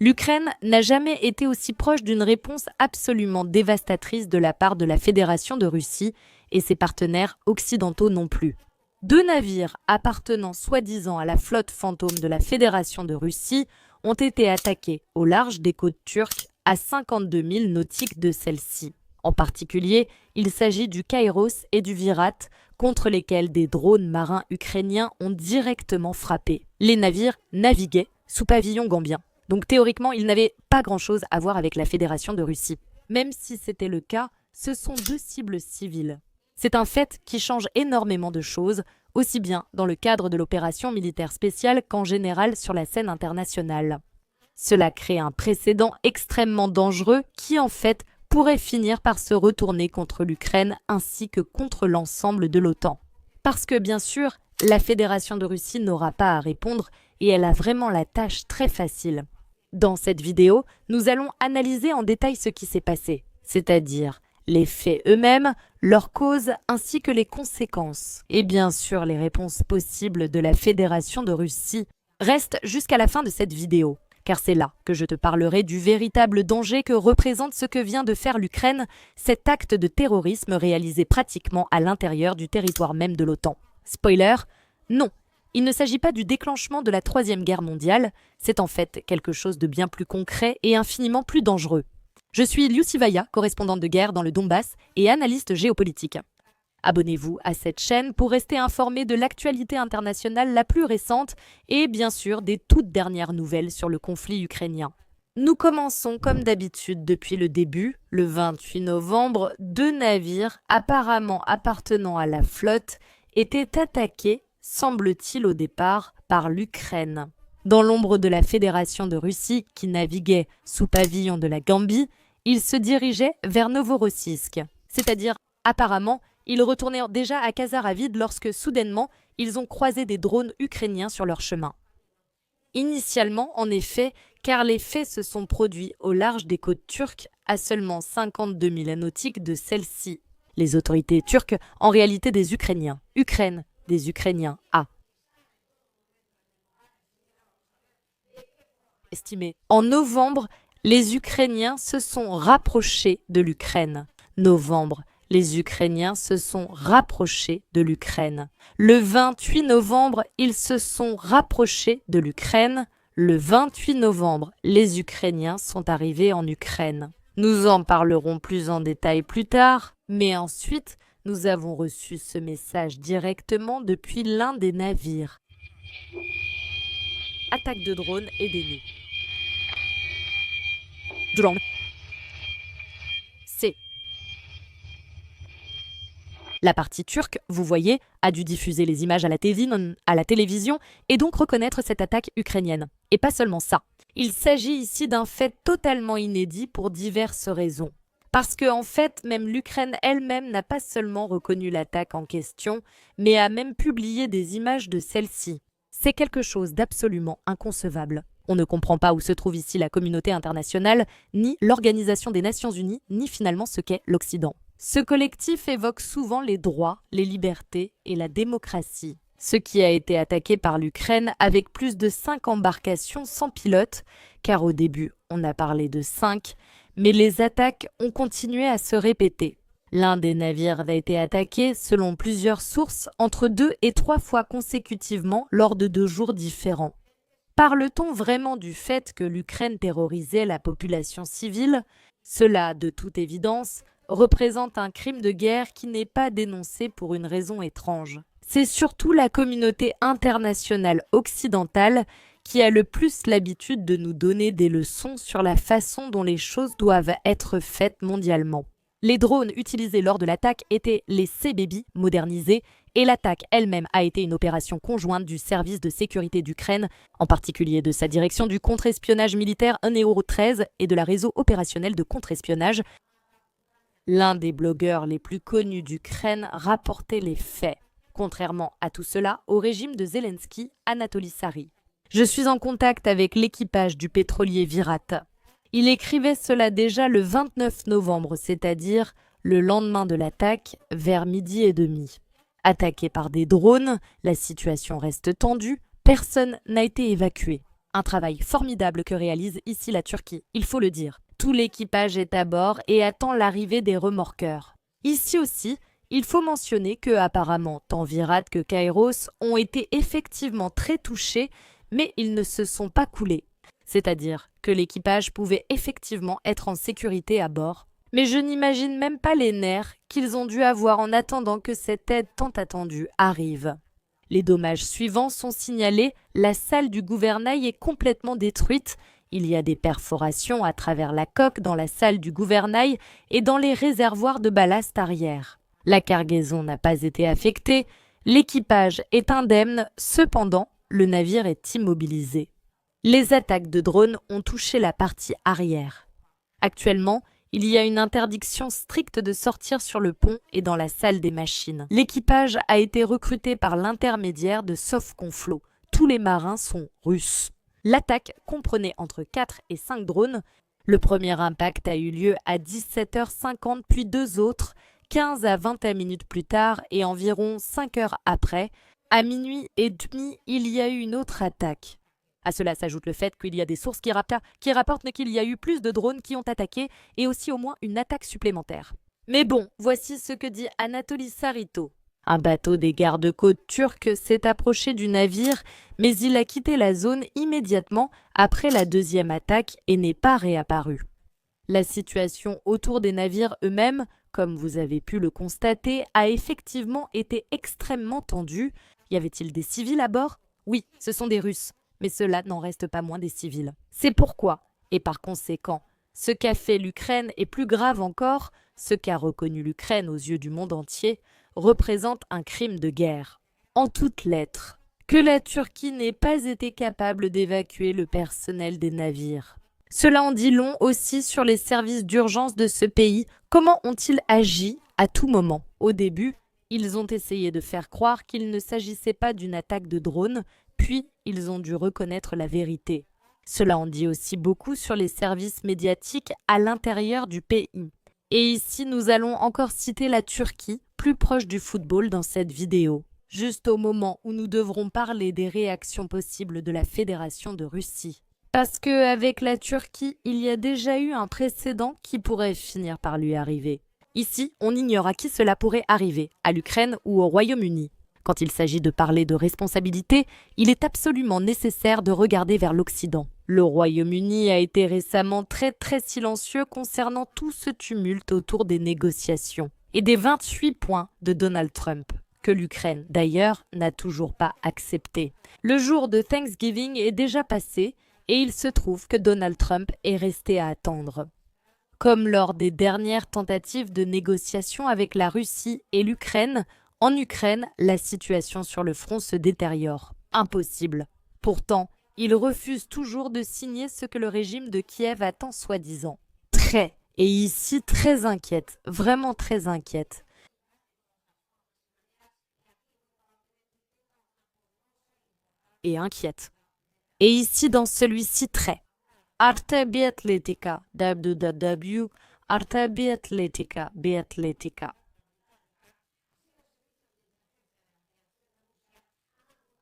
L'Ukraine n'a jamais été aussi proche d'une réponse absolument dévastatrice de la part de la Fédération de Russie et ses partenaires occidentaux non plus. 2 navires appartenant soi-disant à la flotte fantôme de la Fédération de Russie ont été attaqués au large des côtes turques à 52 000 nautiques de celle-ci. En particulier, il s'agit du Kairos et du Virat, contre lesquels des drones marins ukrainiens ont directement frappé. Les navires naviguaient sous pavillon gambien. Donc théoriquement, ils n'avaient pas grand-chose à voir avec la Fédération de Russie. Même si c'était le cas, ce sont 2 cibles civiles. C'est un fait qui change énormément de choses, aussi bien dans le cadre de l'opération militaire spéciale qu'en général sur la scène internationale. Cela crée un précédent extrêmement dangereux qui, en fait, pourrait finir par se retourner contre l'Ukraine ainsi que contre l'ensemble de l'OTAN. Parce que, bien sûr, la Fédération de Russie n'aura pas à répondre et elle a vraiment la tâche très facile. Dans cette vidéo, nous allons analyser en détail ce qui s'est passé, c'est-à-dire les faits eux-mêmes, leurs causes ainsi que les conséquences. Et bien sûr, les réponses possibles de la Fédération de Russie restent jusqu'à la fin de cette vidéo, car c'est là que je te parlerai du véritable danger que représente ce que vient de faire l'Ukraine, cet acte de terrorisme réalisé pratiquement à l'intérieur du territoire même de l'OTAN. Spoiler, non. Il ne s'agit pas du déclenchement de la Troisième Guerre mondiale, c'est en fait quelque chose de bien plus concret et infiniment plus dangereux. Je suis Liusivaya, correspondante de guerre dans le Donbass et analyste géopolitique. Abonnez-vous à cette chaîne pour rester informé de l'actualité internationale la plus récente et bien sûr des toutes dernières nouvelles sur le conflit ukrainien. Nous commençons comme d'habitude depuis le début. Le 28 novembre, 2 navires apparemment appartenant à la flotte étaient attaqués, semble-t-il au départ, par l'Ukraine. Dans l'ombre de la Fédération de Russie, qui naviguait sous pavillon de la Gambie, ils se dirigeaient vers Novorossiysk. C'est-à-dire, apparemment, ils retournaient déjà à Khazar-Avid lorsque, soudainement, ils ont croisé des drones ukrainiens sur leur chemin. Initialement, en effet, car les faits se sont produits au large des côtes turques, à seulement 52 000 nautiques de celles-ci. Les autorités turques, en réalité des Ukrainiens. Ukraine, des Ukrainiens, estimé. En novembre, les Ukrainiens se sont rapprochés de l'Ukraine. Novembre, les Ukrainiens se sont rapprochés de l'Ukraine. Le 28 novembre, ils se sont rapprochés de l'Ukraine. Le 28 novembre, les Ukrainiens sont arrivés en Ukraine. Nous en parlerons plus en détail plus tard, mais ensuite, nous avons reçu ce message directement depuis l'un des navires. Attaque de drones et d'ennemis. Drone. C. La partie turque, vous voyez, a dû diffuser les images à la télévision et donc reconnaître cette attaque ukrainienne. Et pas seulement ça. Il s'agit ici d'un fait totalement inédit pour diverses raisons. Parce que, en fait, même l'Ukraine elle-même n'a pas seulement reconnu l'attaque en question, mais a même publié des images de celle-ci. C'est quelque chose d'absolument inconcevable. On ne comprend pas où se trouve ici la communauté internationale, ni l'Organisation des Nations Unies, ni finalement ce qu'est l'Occident. Ce collectif évoque souvent les droits, les libertés et la démocratie. Ce qui a été attaqué par l'Ukraine avec plus de 5 embarcations sans pilote, car au début on a parlé de 5, mais les attaques ont continué à se répéter. L'un des navires a été attaqué, selon plusieurs sources, entre 2 et 3 fois consécutivement lors de 2 jours différents. Parle-t-on vraiment du fait que l'Ukraine terrorisait la population civile? Cela, de toute évidence, représente un crime de guerre qui n'est pas dénoncé pour une raison étrange. C'est surtout la communauté internationale occidentale qui a le plus l'habitude de nous donner des leçons sur la façon dont les choses doivent être faites mondialement. Les drones utilisés lors de l'attaque étaient les C-Baby modernisés et l'attaque elle-même a été une opération conjointe du service de sécurité d'Ukraine, en particulier de sa direction du contre-espionnage militaire Neo 13 et de la réseau opérationnel de contre-espionnage. L'un des blogueurs les plus connus d'Ukraine rapportait les faits. Contrairement à tout cela, au régime de Zelensky, Anatoly Sari. Je suis en contact avec l'équipage du pétrolier Virat. Il écrivait cela déjà le 29 novembre, c'est-à-dire le lendemain de l'attaque, vers 12h30. Attaqué par des drones, la situation reste tendue, personne n'a été évacué. Un travail formidable que réalise ici la Turquie, il faut le dire. Tout l'équipage est à bord et attend l'arrivée des remorqueurs. Ici aussi, il faut mentionner que apparemment tant Virat que Kairos ont été effectivement très touchés, mais ils ne se sont pas coulés. C'est-à-dire que l'équipage pouvait effectivement être en sécurité à bord. Mais je n'imagine même pas les nerfs qu'ils ont dû avoir en attendant que cette aide tant attendue arrive. Les dommages suivants sont signalés, la salle du gouvernail est complètement détruite, il y a des perforations à travers la coque dans la salle du gouvernail et dans les réservoirs de ballast arrière. La cargaison n'a pas été affectée, l'équipage est indemne, cependant, le navire est immobilisé. Les attaques de drones ont touché la partie arrière. Actuellement, il y a une interdiction stricte de sortir sur le pont et dans la salle des machines. L'équipage a été recruté par l'intermédiaire de Sovconflo. Tous les marins sont russes. L'attaque comprenait entre 4 et 5 drones. Le premier impact a eu lieu à 17h50, puis deux autres, 15 à 21 minutes plus tard et environ 5 heures après. À minuit et demi, il y a eu une autre attaque. À cela s'ajoute le fait qu'il y a des sources qui rapportent qu'il y a eu plus de drones qui ont attaqué et aussi au moins une attaque supplémentaire. Mais bon, voici ce que dit Anatoly Sarito. Un bateau des gardes-côtes turcs s'est approché du navire, mais il a quitté la zone immédiatement après la deuxième attaque et n'est pas réapparu. La situation autour des navires eux-mêmes, comme vous avez pu le constater, a effectivement été extrêmement tendue. Y avait-il des civils à bord? Oui, ce sont des Russes. Mais cela n'en reste pas moins des civils. C'est pourquoi, et par conséquent, ce qu'a fait l'Ukraine est plus grave encore, ce qu'a reconnu l'Ukraine aux yeux du monde entier, représente un crime de guerre. En toutes lettres, que la Turquie n'ait pas été capable d'évacuer le personnel des navires. Cela en dit long aussi sur les services d'urgence de ce pays. Comment ont-ils agi à tout moment? Au début, ils ont essayé de faire croire qu'il ne s'agissait pas d'une attaque de drone, puis ils ont dû reconnaître la vérité. Cela en dit aussi beaucoup sur les services médiatiques à l'intérieur du pays. Et ici, nous allons encore citer la Turquie, plus proche du football dans cette vidéo. Juste au moment où nous devrons parler des réactions possibles de la Fédération de Russie. Parce qu'avec la Turquie, il y a déjà eu un précédent qui pourrait finir par lui arriver. Ici, on ignore à qui cela pourrait arriver, à l'Ukraine ou au Royaume-Uni. Quand il s'agit de parler de responsabilité, il est absolument nécessaire de regarder vers l'Occident. Le Royaume-Uni a été récemment très silencieux concernant tout ce tumulte autour des négociations et des 28 points de Donald Trump, que l'Ukraine, d'ailleurs, n'a toujours pas accepté. Le jour de Thanksgiving est déjà passé et il se trouve que Donald Trump est resté à attendre. Comme lors des dernières tentatives de négociation avec la Russie et l'Ukraine, en Ukraine, la situation sur le front se détériore. Impossible. Pourtant, il refuse toujours de signer ce que le régime de Kiev attend soi-disant. Et ici très inquiète, vraiment très inquiète. Et inquiète. Et ici dans celui-ci très. Arte biatletica, www, Arte biatletica, biatletica.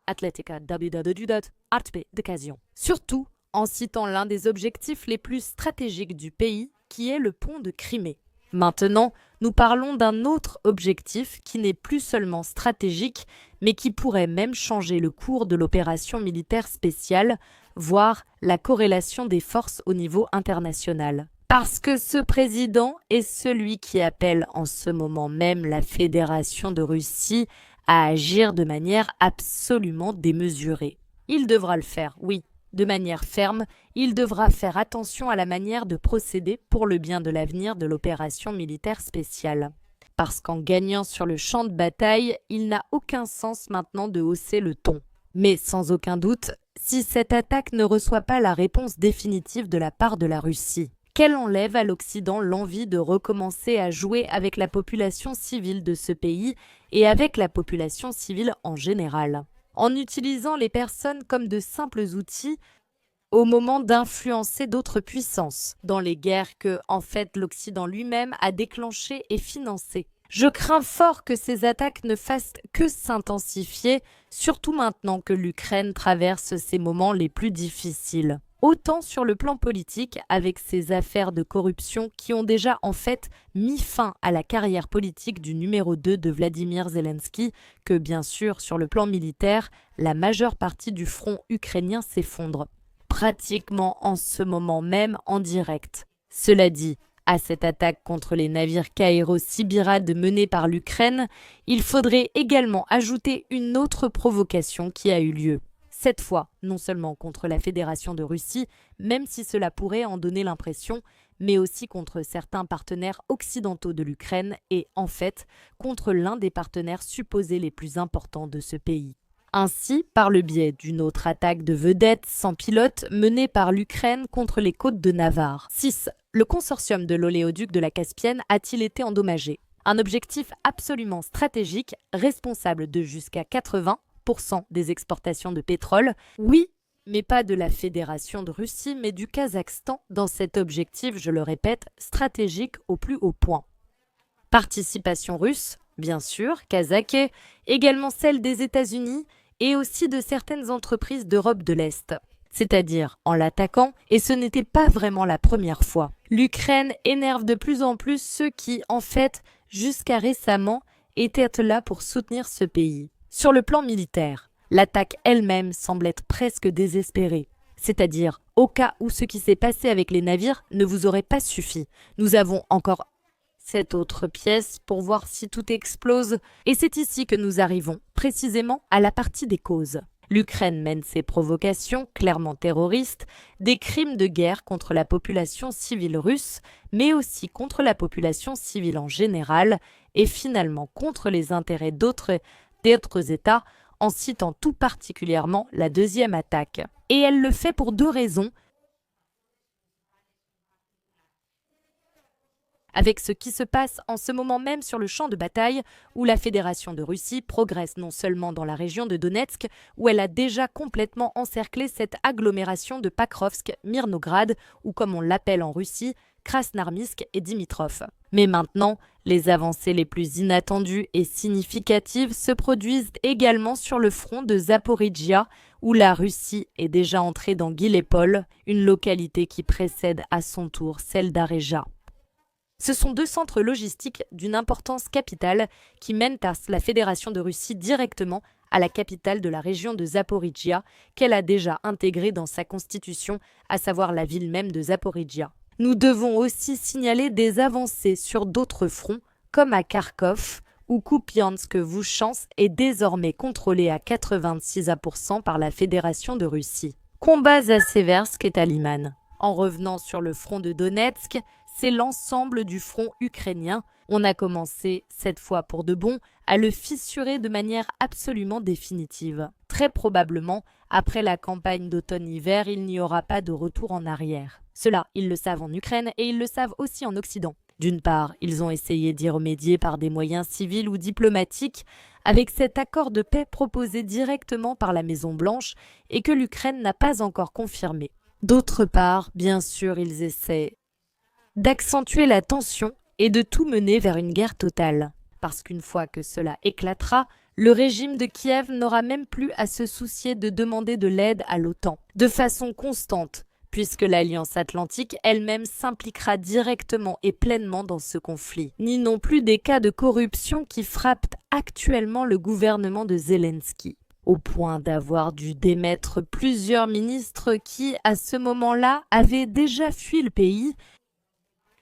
Atletica, www.artb d'occasion. Surtout en citant l'un des objectifs les plus stratégiques du pays, qui est le pont de Crimée. Maintenant, nous parlons d'un autre objectif qui n'est plus seulement stratégique, mais qui pourrait même changer le cours de l'opération militaire spéciale, voire la corrélation des forces au niveau international. Parce que ce président est celui qui appelle en ce moment même la Fédération de Russie à agir de manière absolument démesurée. Il devra le faire, oui, de manière ferme, il devra faire attention à la manière de procéder pour le bien de l'avenir de l'opération militaire spéciale. Parce qu'en gagnant sur le champ de bataille, il n'a aucun sens maintenant de hausser le ton. Mais sans aucun doute, si cette attaque ne reçoit pas la réponse définitive de la part de la Russie, qu'elle enlève à l'Occident l'envie de recommencer à jouer avec la population civile de ce pays et avec la population civile en général, en utilisant les personnes comme de simples outils au moment d'influencer d'autres puissances dans les guerres que, en fait, l'Occident lui-même a déclenchées et financées. Je crains fort que ces attaques ne fassent que s'intensifier, surtout maintenant que l'Ukraine traverse ses moments les plus difficiles. Autant sur le plan politique, avec ces affaires de corruption qui ont déjà en fait mis fin à la carrière politique du numéro 2 de Vladimir Zelensky, que bien sûr sur le plan militaire, la majeure partie du front ukrainien s'effondre, pratiquement en ce moment même en direct. Cela dit, à cette attaque contre les navires Kairo-Sibirad menée par l'Ukraine, il faudrait également ajouter une autre provocation qui a eu lieu. Cette fois, non seulement contre la Fédération de Russie, même si cela pourrait en donner l'impression, mais aussi contre certains partenaires occidentaux de l'Ukraine et, en fait, contre l'un des partenaires supposés les plus importants de ce pays. Ainsi, par le biais d'une autre attaque de vedettes sans pilote menée par l'Ukraine contre les côtes de Navarre. 6. Le consortium de l'oléoduc de la Caspienne a-t-il été endommagé? Un objectif absolument stratégique, responsable de jusqu'à 80% des exportations de pétrole, oui, mais pas de la Fédération de Russie, mais du Kazakhstan, dans cet objectif, je le répète, stratégique au plus haut point. Participation russe, bien sûr, kazakh, également celle des États-Unis et aussi de certaines entreprises d'Europe de l'Est. C'est-à-dire en l'attaquant, et ce n'était pas vraiment la première fois. L'Ukraine énerve de plus en plus ceux qui, en fait, jusqu'à récemment, étaient là pour soutenir ce pays. Sur le plan militaire, l'attaque elle-même semble être presque désespérée. C'est-à-dire, au cas où ce qui s'est passé avec les navires ne vous aurait pas suffi. Nous avons encore cette autre pièce pour voir si tout explose. Et c'est ici que nous arrivons, précisément à la partie des causes. L'Ukraine mène ses provocations, clairement terroristes, des crimes de guerre contre la population civile russe, mais aussi contre la population civile en général, et finalement contre les intérêts d'autres États, en citant tout particulièrement la deuxième attaque. Et elle le fait pour deux raisons. Avec ce qui se passe en ce moment même sur le champ de bataille, où la Fédération de Russie progresse non seulement dans la région de Donetsk, où elle a déjà complètement encerclé cette agglomération de Pakrovsk, Mirnograd, ou comme on l'appelle en Russie, Krasnarmysk et Dimitrov. Mais maintenant, les avancées les plus inattendues et significatives se produisent également sur le front de Zaporijia, où la Russie est déjà entrée dans Guilepol, une localité qui précède à son tour celle d'Areja. Ce sont deux centres logistiques d'une importance capitale qui mènent à la Fédération de Russie directement à la capitale de la région de Zaporijia, qu'elle a déjà intégrée dans sa constitution, à savoir la ville même de Zaporijia. Nous devons aussi signaler des avancées sur d'autres fronts, comme à Kharkov, où Kupiansk-Vuchansk est désormais contrôlé à 86% par la Fédération de Russie. Combats à Seversk et à Liman. En revenant sur le front de Donetsk, c'est l'ensemble du front ukrainien. On a commencé, cette fois pour de bon, à le fissurer de manière absolument définitive. Très probablement, après la campagne d'automne-hiver, il n'y aura pas de retour en arrière. Cela, ils le savent en Ukraine et ils le savent aussi en Occident. D'une part, ils ont essayé d'y remédier par des moyens civils ou diplomatiques avec cet accord de paix proposé directement par la Maison-Blanche et que l'Ukraine n'a pas encore confirmé. D'autre part, bien sûr, ils essaient d'accentuer la tension et de tout mener vers une guerre totale. Parce qu'une fois que cela éclatera, le régime de Kiev n'aura même plus à se soucier de demander de l'aide à l'OTAN, de façon constante, puisque l'Alliance Atlantique elle-même s'impliquera directement et pleinement dans ce conflit, ni non plus des cas de corruption qui frappent actuellement le gouvernement de Zelensky, au point d'avoir dû démettre plusieurs ministres qui, à ce moment-là, avaient déjà fui le pays.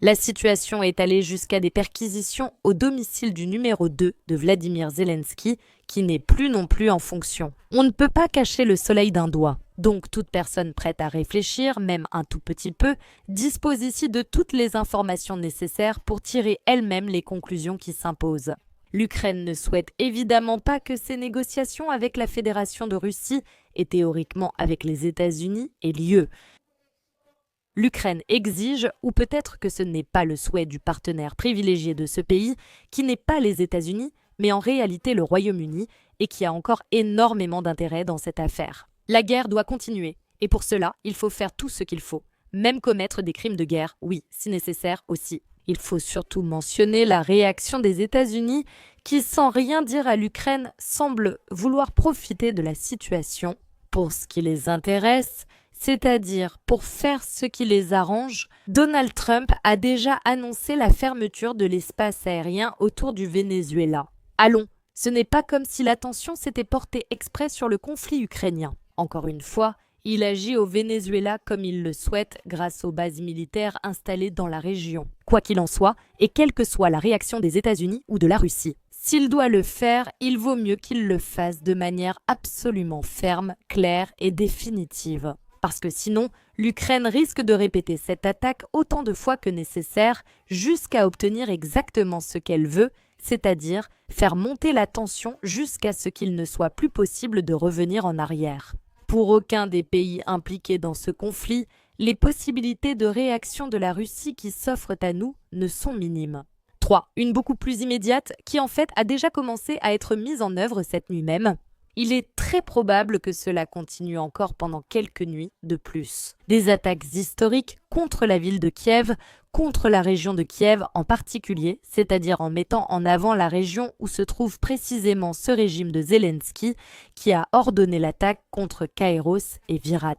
La situation est allée jusqu'à des perquisitions au domicile du numéro 2 de Vladimir Zelensky, qui n'est plus non plus en fonction. On ne peut pas cacher le soleil d'un doigt. Donc toute personne prête à réfléchir, même un tout petit peu, dispose ici de toutes les informations nécessaires pour tirer elle-même les conclusions qui s'imposent. L'Ukraine ne souhaite évidemment pas que ces négociations avec la Fédération de Russie et théoriquement avec les États-Unis aient lieu. L'Ukraine exige, ou peut-être que ce n'est pas le souhait du partenaire privilégié de ce pays, qui n'est pas les États-Unis, mais en réalité le Royaume-Uni, et qui a encore énormément d'intérêt dans cette affaire. La guerre doit continuer, et pour cela, il faut faire tout ce qu'il faut, même commettre des crimes de guerre, oui, si nécessaire aussi. Il faut surtout mentionner la réaction des États-Unis qui, sans rien dire à l'Ukraine, semblent vouloir profiter de la situation pour ce qui les intéresse, c'est-à-dire pour faire ce qui les arrange. Donald Trump a déjà annoncé la fermeture de l'espace aérien autour du Venezuela. Allons, ce n'est pas comme si l'attention s'était portée exprès sur le conflit ukrainien. Encore une fois, il agit au Venezuela comme il le souhaite grâce aux bases militaires installées dans la région. Quoi qu'il en soit, et quelle que soit la réaction des États-Unis ou de la Russie, s'il doit le faire, il vaut mieux qu'il le fasse de manière absolument ferme, claire et définitive. Parce que sinon, l'Ukraine risque de répéter cette attaque autant de fois que nécessaire jusqu'à obtenir exactement ce qu'elle veut, c'est-à-dire faire monter la tension jusqu'à ce qu'il ne soit plus possible de revenir en arrière. Pour aucun des pays impliqués dans ce conflit, les possibilités de réaction de la Russie qui s'offrent à nous ne sont minimes. 3. Une beaucoup plus immédiate qui en fait a déjà commencé à être mise en œuvre cette nuit même. Il est très probable que cela continue encore pendant quelques nuits de plus. Des attaques historiques contre la ville de Kiev, contre la région de Kiev en particulier, c'est-à-dire en mettant en avant la région où se trouve précisément ce régime de Zelensky qui a ordonné l'attaque contre Kairos et Virat.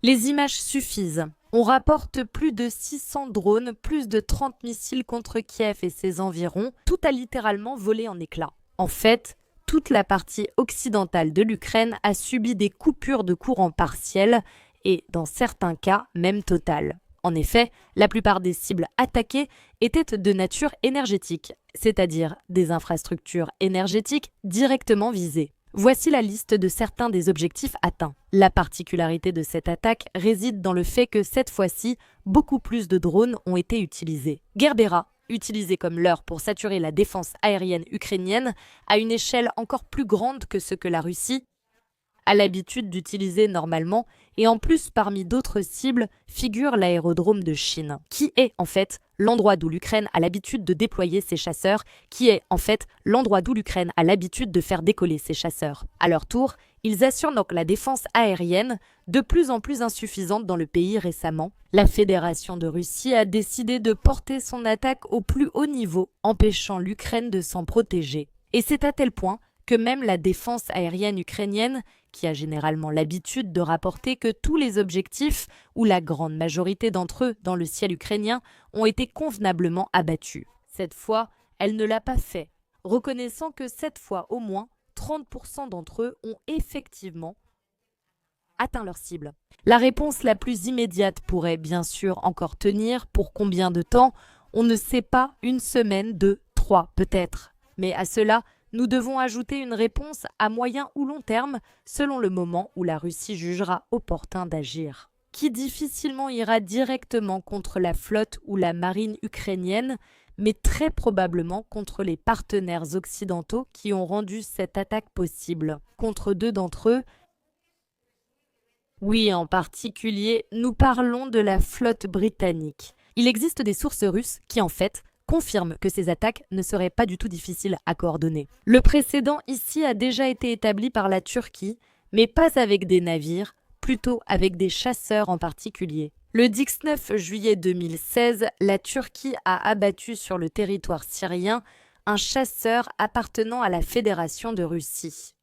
Les images suffisent. On rapporte plus de 600 drones, plus de 30 missiles contre Kiev et ses environs. Tout a littéralement volé en éclats. En fait, toute la partie occidentale de l'Ukraine a subi des coupures de courant partielles et, dans certains cas, même totales. En effet, la plupart des cibles attaquées étaient de nature énergétique, c'est-à-dire des infrastructures énergétiques directement visées. Voici la liste de certains des objectifs atteints. La particularité de cette attaque réside dans le fait que cette fois-ci, beaucoup plus de drones ont été utilisés. Gerbera, utilisé comme leurre pour saturer la défense aérienne ukrainienne, à une échelle encore plus grande que ce que la Russie a l'habitude d'utiliser normalement, et en plus parmi d'autres cibles figure l'aérodrome de Chine, qui est en fait l'endroit d'où l'Ukraine a l'habitude de déployer ses chasseurs, qui est en fait l'endroit d'où l'Ukraine a l'habitude de faire décoller ses chasseurs. À leur tour, ils assurent donc la défense aérienne, de plus en plus insuffisante dans le pays récemment. La Fédération de Russie a décidé de porter son attaque au plus haut niveau, empêchant l'Ukraine de s'en protéger. Et c'est à tel point que même la défense aérienne ukrainienne, qui a généralement l'habitude de rapporter que tous les objectifs, ou la grande majorité d'entre eux dans le ciel ukrainien, ont été convenablement abattus. Cette fois, elle ne l'a pas fait, reconnaissant que cette fois au moins, 30% d'entre eux ont effectivement atteint leur cible. La réponse la plus immédiate pourrait bien sûr encore tenir. Pour combien de temps? On ne sait pas, 1 semaine, 2, 3 peut-être. Mais à cela, nous devons ajouter une réponse à moyen ou long terme, selon le moment où la Russie jugera opportun d'agir, qui difficilement ira directement contre la flotte ou la marine ukrainienne, mais très probablement contre les partenaires occidentaux qui ont rendu cette attaque possible. Contre 2 d'entre eux, oui, en particulier, nous parlons de la flotte britannique. Il existe des sources russes qui, en fait, confirme que ces attaques ne seraient pas du tout difficiles à coordonner. Le précédent ici a déjà été établi par la Turquie, mais pas avec des navires, plutôt avec des chasseurs en particulier. Le 19 juillet 2016, la Turquie a abattu sur le territoire syrien un chasseur appartenant à la Fédération de Russie.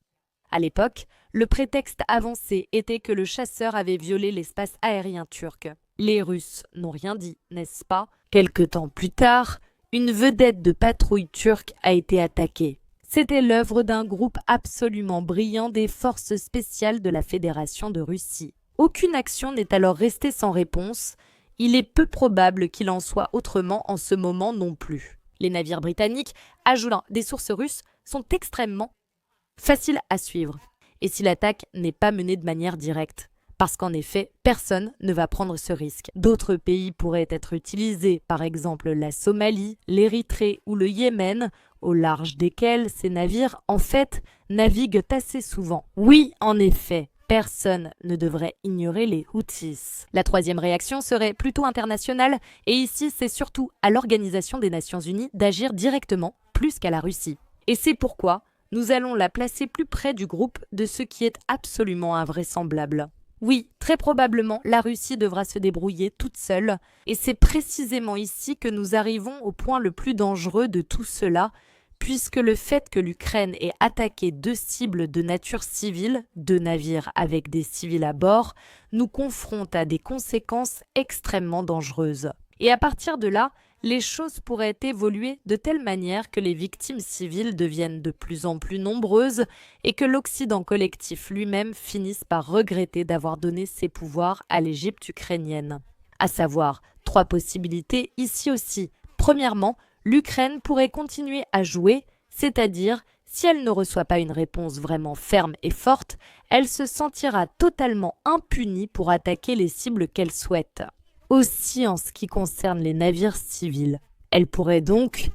À l'époque, le prétexte avancé était que le chasseur avait violé l'espace aérien turc. Les Russes n'ont rien dit, n'est-ce pas? Quelque temps plus tard, une vedette de patrouille turque a été attaquée. C'était l'œuvre d'un groupe absolument brillant des forces spéciales de la Fédération de Russie. Aucune action n'est alors restée sans réponse. Il est peu probable qu'il en soit autrement en ce moment non plus. Les navires britanniques, ajoutant des sources russes, sont extrêmement faciles à suivre. Et si l'attaque n'est pas menée de manière directe, parce qu'en effet, personne ne va prendre ce risque. D'autres pays pourraient être utilisés, par exemple la Somalie, l'Érythrée ou le Yémen, au large desquels ces navires, en fait, naviguent assez souvent. Oui, en effet, Personne ne devrait ignorer les Houthis. La troisième réaction serait plutôt internationale, et ici c'est surtout à l'Organisation des Nations Unies d'agir directement, plus qu'à la Russie. Et c'est pourquoi nous allons la placer plus près du groupe de ce qui est absolument invraisemblable. Oui, très probablement, la Russie devra se débrouiller toute seule, et c'est précisément ici que nous arrivons au point le plus dangereux de tout cela, puisque le fait que l'Ukraine ait attaqué 2 cibles de nature civile, 2 navires avec des civils à bord, nous confronte à des conséquences extrêmement dangereuses. Et à partir de là, les choses pourraient évoluer de telle manière que les victimes civiles deviennent de plus en plus nombreuses et que l'Occident collectif lui-même finisse par regretter d'avoir donné ses pouvoirs à l'Égypte ukrainienne. À savoir, 3 possibilités ici aussi. Premièrement, l'Ukraine pourrait continuer à jouer, c'est-à-dire, si elle ne reçoit pas une réponse vraiment ferme et forte, elle se sentira totalement impunie pour attaquer les cibles qu'elle souhaite. Aussi en ce qui concerne les navires civils. Elle pourrait donc,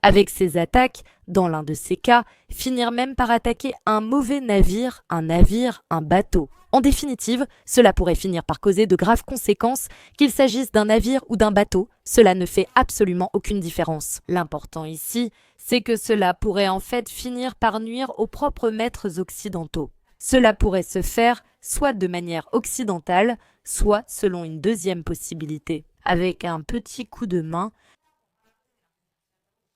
avec ses attaques, dans l'un de ces cas, finir même par attaquer un mauvais navire, un bateau. En définitive, cela pourrait finir par causer de graves conséquences, qu'il s'agisse d'un navire ou d'un bateau, cela ne fait absolument aucune différence. L'important ici, c'est que cela pourrait en fait finir par nuire aux propres maîtres occidentaux. Cela pourrait se faire soit de manière occidentale, soit selon une deuxième possibilité. Avec un petit coup de main,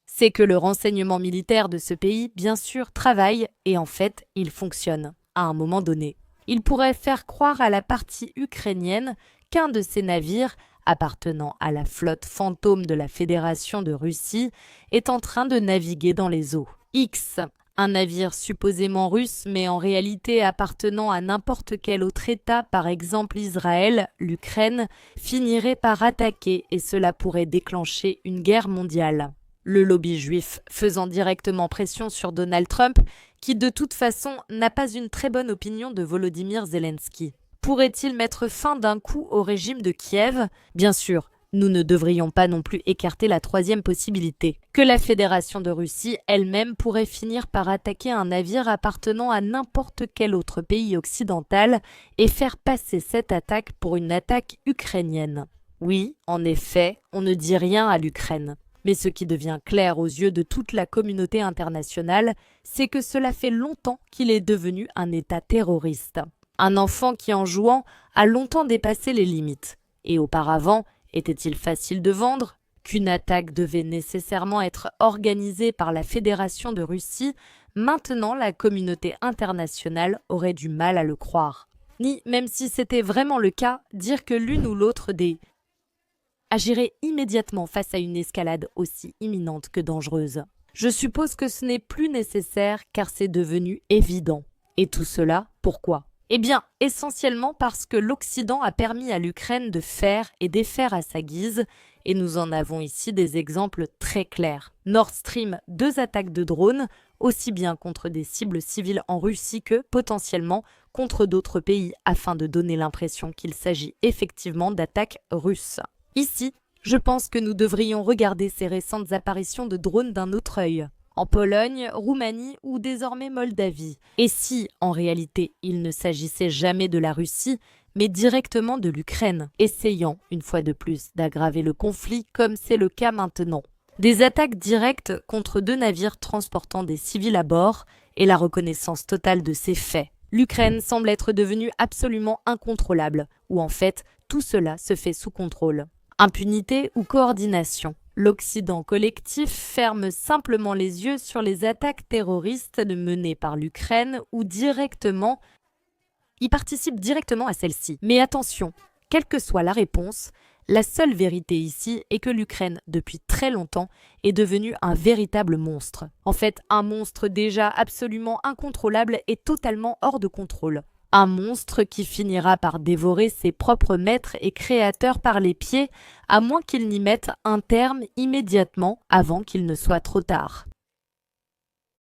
c'est que le renseignement militaire de ce pays, bien sûr, travaille et en fait, il fonctionne à un moment donné. Il pourrait faire croire à la partie ukrainienne qu'un de ces navires, appartenant à la flotte fantôme de la Fédération de Russie, est en train de naviguer dans les eaux. X, un navire supposément russe mais en réalité appartenant à n'importe quel autre État, par exemple Israël, l'Ukraine, finirait par attaquer et cela pourrait déclencher une guerre mondiale. Le lobby juif faisant directement pression sur Donald Trump, qui de toute façon n'a pas une très bonne opinion de Volodymyr Zelensky. Pourrait-il mettre fin d'un coup au régime de Kiev? Bien sûr, nous ne devrions pas non plus écarter la troisième possibilité, que la Fédération de Russie elle-même pourrait finir par attaquer un navire appartenant à n'importe quel autre pays occidental et faire passer cette attaque pour une attaque ukrainienne. Oui, en effet, on ne dit rien à l'Ukraine. Mais ce qui devient clair aux yeux de toute la communauté internationale, c'est que cela fait longtemps qu'il est devenu un État terroriste. Un enfant qui, en jouant, a longtemps dépassé les limites. Et auparavant, était-il facile de vendre qu'une attaque devait nécessairement être organisée par la Fédération de Russie? Maintenant, la communauté internationale aurait du mal à le croire. Ni, même si c'était vraiment le cas, dire que l'une ou l'autre des agirait immédiatement face à une escalade aussi imminente que dangereuse. Je suppose que ce n'est plus nécessaire car c'est devenu évident. Et tout cela, pourquoi? Eh bien, essentiellement parce que l'Occident a permis à l'Ukraine de faire et défaire à sa guise, et nous en avons ici des exemples très clairs. Nord Stream, 2 attaques de drones, aussi bien contre des cibles civiles en Russie que, potentiellement, contre d'autres pays, afin de donner l'impression qu'il s'agit effectivement d'attaques russes. Ici, je pense que nous devrions regarder ces récentes apparitions de drones d'un autre œil, en Pologne, Roumanie ou désormais Moldavie. Et si, en réalité, il ne s'agissait jamais de la Russie, mais directement de l'Ukraine, essayant, une fois de plus, d'aggraver le conflit comme c'est le cas maintenant. Des attaques directes contre 2 navires transportant des civils à bord et la reconnaissance totale de ces faits. L'Ukraine semble être devenue absolument incontrôlable, ou en fait, tout cela se fait sous contrôle. Impunité ou coordination. L'Occident collectif ferme simplement les yeux sur les attaques terroristes menées par l'Ukraine ou directement y participe directement à celle-ci. Mais attention, quelle que soit la réponse, la seule vérité ici est que l'Ukraine, depuis très longtemps, est devenue un véritable monstre. En fait, un monstre déjà absolument incontrôlable et totalement hors de contrôle. Un monstre qui finira par dévorer ses propres maîtres et créateurs par les pieds, à moins qu'il n'y mette un terme immédiatement avant qu'il ne soit trop tard.